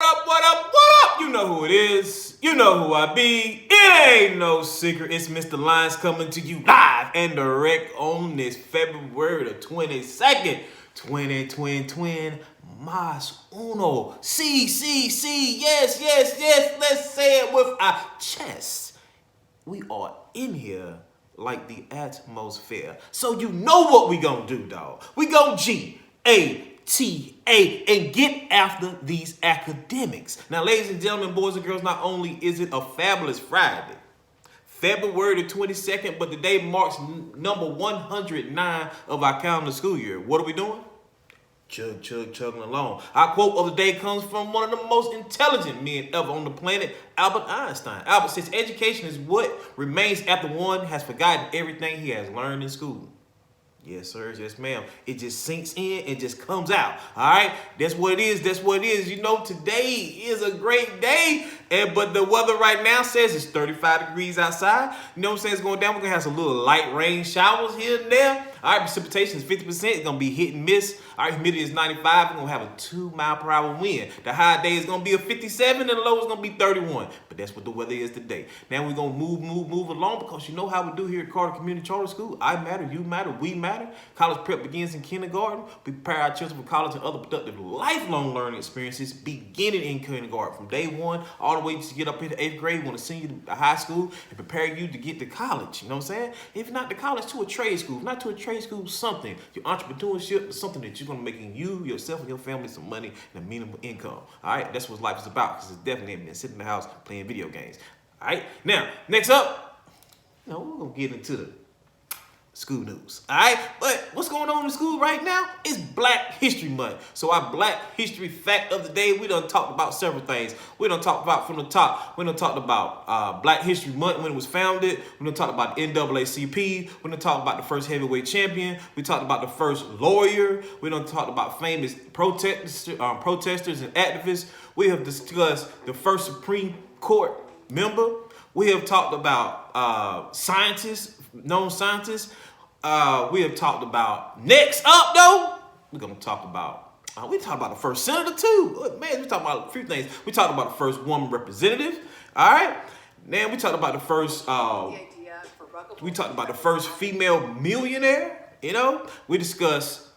What up? You know who it is. You know who I be. It ain't no secret. It's Mr. Lines coming to you live and direct on this February the 22nd, 2020. Mas uno. C. Yes. Let's say it with our chest. We are in here like the atmosphere. So you know what we gonna do, dog. We gonna GATA and get after these academics. Now, ladies and gentlemen, boys and girls, not only is it a fabulous Friday, February the 22nd, but the day marks number 109 of our calendar school year. What are we doing? Chugging along. Our quote of the day comes from one of the most intelligent men ever on the planet, Albert Einstein. Albert says, education is what remains after one has forgotten everything he has learned in school. Yes, sir. Yes, ma'am. It just sinks in and just comes out. All right. That's what it is. You know, today is a great day. But the weather right now says it's 35 degrees outside. You know what I'm saying? It's going down. We're going to have some little light rain showers here and there. All right. Precipitation is 50%. It's going to be hit and miss. All right. Humidity is 95. We're going to have a 2-mile-per-hour wind. The high day is going to be a 57 and the low is going to be 31. But that's what the weather is today. Now we're going to move along because you know how we do here at Carter Community Charter School. I matter, you matter, we matter. College prep begins in kindergarten. We prepare our children for college and other productive lifelong learning experiences beginning in kindergarten. From day one all the way to get up into 8th grade, we want to send you to high school and prepare you to get to college. You know what I'm saying? If not to college, to a trade school. If not to a trade school, something. Your entrepreneurship is something that you're going to make you, yourself, and your family some money and a minimal income. All right? That's what life is about because it's definitely been sitting in the house playing video games. All right? Now, next up, we're going to get into the school news. All right, but what's going on in school right now is Black History Month. So our Black History fact of the day, we done talked about several things. We done talked about from the top. We done talked about Black History Month when it was founded. We done talked about the NAACP. We done talked about the first heavyweight champion. We talked about the first lawyer. We done talked about famous protesters and activists. We have discussed the first Supreme Court member. We have talked about scientists, known scientists. We have talked about, next up though, we're going to talk about, we talked about the first senator too. Man, we talked about a few things. We talked about the first woman representative. All right. Then we talked about the first, we talked about the first female millionaire. You know, we discussed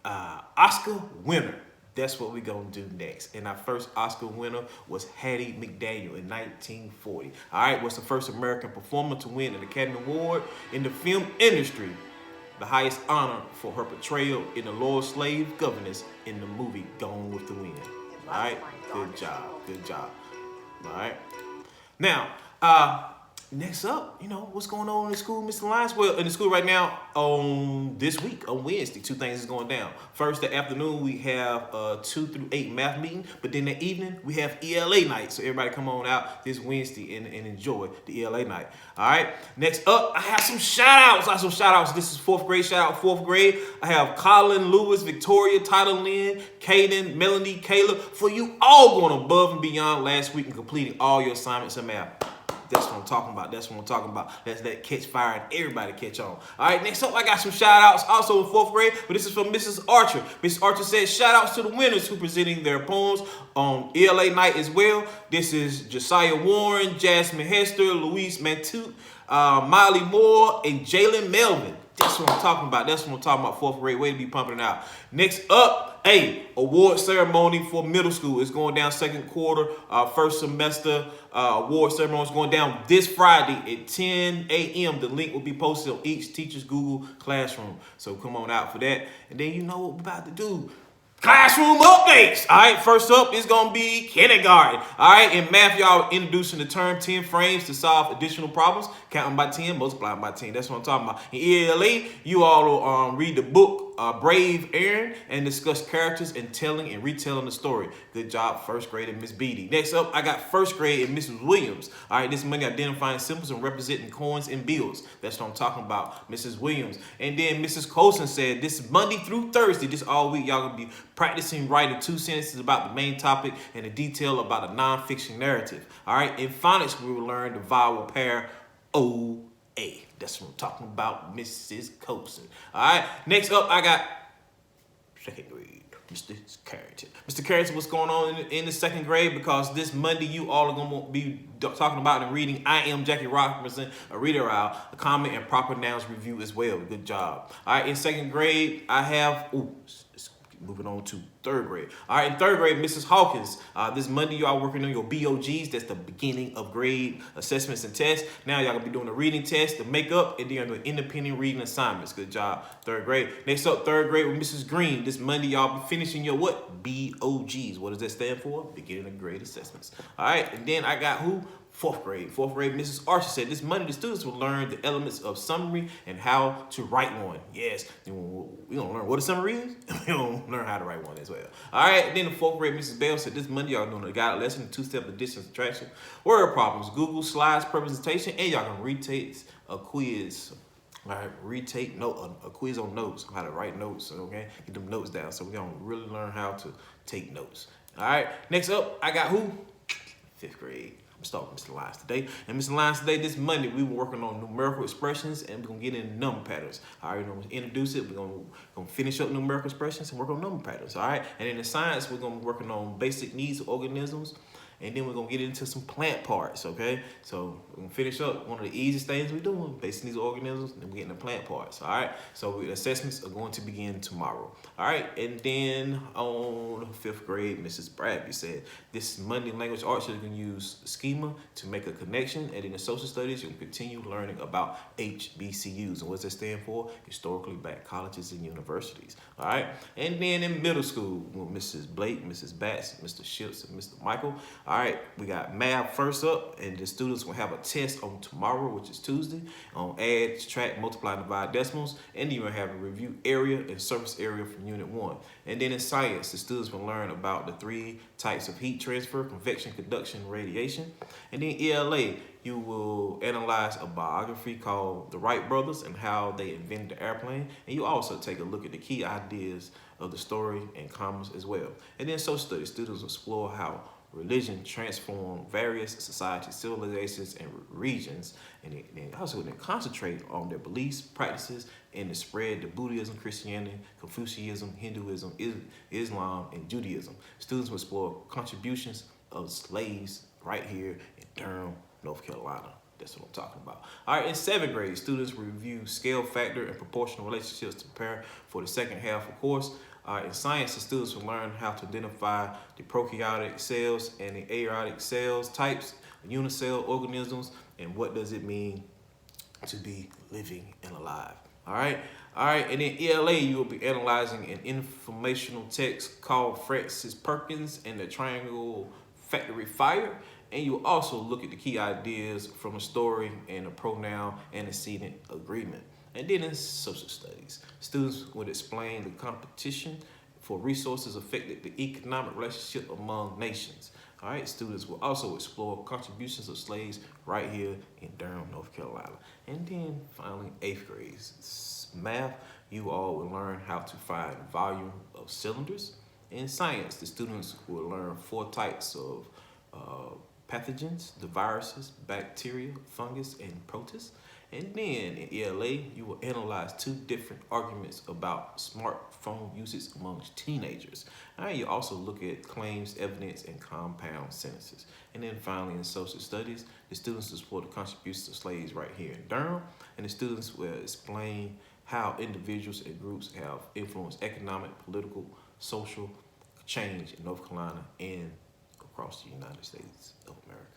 Oscar winner. That's what we're going to do next. And our first Oscar winner was Hattie McDaniel in 1940. All right, was the first American performer to win an Academy Award in the film industry, the highest honor for her portrayal in the loyal slave governess in the movie Gone with the Wind. All right, good job. All right. Now, next up, you know, what's going on in the school, Mr. Lyons? Well, in the school right now, on this week, on Wednesday, 2 things is going down. First, the afternoon, we have 2 through 8 math meeting. But then the evening, we have ELA night. So everybody come on out this Wednesday and enjoy the ELA night. All right. Next up, I have some shout-outs. This is 4th grade, shout out 4th grade. I have Colin, Lewis, Victoria, Tyler, Lynn, Caden, Melanie, Caleb, for you all going above and beyond last week and completing all your assignments in math. That's what I'm talking about. Let's let it catch fire and everybody catch on. All right, next up, I got some shout-outs also in 4th grade, but this is from Mrs. Archer. Mrs. Archer says, shout-outs to the winners who presenting their poems on ELA night as well. This is Josiah Warren, Jasmine Hester, Louise Mantute, Miley Moore, and Jalen Melvin. That's what I'm talking about. 4th grade. Way to be pumping it out. Next up, award ceremony for middle school. It's going down 2nd quarter, first semester award ceremony is going down this Friday at 10 a.m. The link will be posted on each teacher's Google Classroom. So come on out for that. And then you know what we're about to do. Classroom updates. All right, first up is going to be kindergarten. All right, in math, y'all introducing the term 10 frames to solve additional problems. Counting by 10, multiplying by 10. That's what I'm talking about. In ELA, you all will read the book Brave Aaron and discuss characters and telling and retelling the story. Good job, 1st grade and Miss Beatty. Next up, I got 1st grade and Mrs. Williams. All right, this Monday identifying symbols and representing coins and bills. That's what I'm talking about, Mrs. Williams. And then Mrs. Colson said this Monday through Thursday, this all week, y'all gonna be practicing writing 2 sentences about the main topic and a detail about a nonfiction narrative. All right, in phonics, we will learn the vowel pair O-A. That's what I'm talking about, Mrs. Colson. All right, next up, I got 2nd grade. Mr. Carrick. Mr. Carrick, what's going on in the second grade? Because this Monday, you all are going to be talking about and reading I Am Jackie Robinson, a reader out, a comment and proper nouns review as well. Good job. All right, in second grade, I have, moving on to third grade. All right, in third grade, Mrs. Hawkins, this Monday, y'all working on your BOGs. That's the beginning of grade assessments and tests. Now y'all gonna be doing a reading test, the makeup, and then doing independent reading assignments. Good job, third grade. Next up, third grade with Mrs. Green. This Monday, y'all be finishing your what? BOGs. What does that stand for? Beginning of grade assessments. All right, and then I got who? Fourth grade, Mrs. Archer said this Monday the students will learn the elements of summary and how to write one. Yes, we're gonna learn what a summary is. We're gonna learn how to write one as well. All right, then the fourth grade Mrs. Bell said this Monday y'all doing a guided lesson, two-step addition, subtraction, word problems, Google Slides presentation, and y'all gonna retake a quiz. All right, retake a quiz on notes, how to write notes, okay? Get them notes down. So we're gonna really learn how to take notes. All right, next up, I got who? Fifth grade. I'm starting with Mr. Lyons today. And Mr. Lyons today, this Monday, we were working on numerical expressions and we're gonna get into number patterns. I already know to introduce it. We're gonna finish up numerical expressions and work on number patterns. All right. And in the science, we're gonna be working on basic needs of organisms. And then we're gonna get into some plant parts, okay? So we're gonna finish up one of the easiest things we're doing, basic needs of organisms, and then we're getting the plant parts, all right? So the assessments are going to begin tomorrow, all right? And then on fifth grade, Mrs. Bradley said, this Monday language arts, you're gonna use schema to make a connection, and in the social studies, you'll continue learning about HBCUs. And what does that stand for? Historically Black colleges and universities, all right? And then in middle school, with Mrs. Blake, Mrs. Batts, Mr. Shields, and Mr. Michael, all right, we got math first up, and the students will have a test on tomorrow, which is Tuesday, on add, subtract, multiply, and divide decimals, and then you're gonna have a review area and surface area from Unit 1. And then in science, the students will learn about the 3 types of heat transfer: convection, conduction, radiation. And then ELA, you will analyze a biography called The Wright Brothers and how they invented the airplane. And you also take a look at the key ideas of the story and commerce as well. And then social studies, students will explore how religion transformed various societies, civilizations, and regions, and they also then concentrate on their beliefs, practices, and the spread of Buddhism, Christianity, Confucianism, Hinduism, Islam, and Judaism. Students will explore contributions of slaves right here in Durham, North Carolina. That's what I'm talking about. All right, in seventh grade, students will review scale factor and proportional relationships to prepare for the second half of course. In science, the students will learn how to identify the prokaryotic cells and the aortic cells types, unicell organisms, and what does it mean to be living and alive. All right, and in ELA, you will be analyzing an informational text called Francis Perkins and the Triangle Factory Fire. And you will also look at the key ideas from a story and a pronoun antecedent agreement. And then in social studies, students would explain the competition for resources affected the economic relationship among nations. All right, students will also explore contributions of slaves right here in Durham, North Carolina. And then finally, eighth grade math, you all will learn how to find volume of cylinders. In science, the students will learn 4 types of pathogens: the viruses, bacteria, fungus, and protists. And then in ELA, you will analyze 2 different arguments about smartphone usage amongst teenagers. And you also look at claims, evidence, and compound sentences. And then finally in social studies, the students will explore the contributions of slaves right here in Durham. And the students will explain how individuals and groups have influenced economic, political, social change in North Carolina and across the United States of America.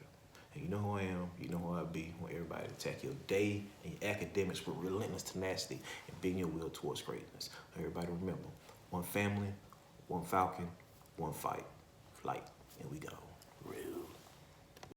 And you know who I am, you know who I be. I want everybody to attack your day and your academics with relentless tenacity and bend your will towards greatness. Everybody remember, one family, one falcon, one fight, flight, and we go. Real.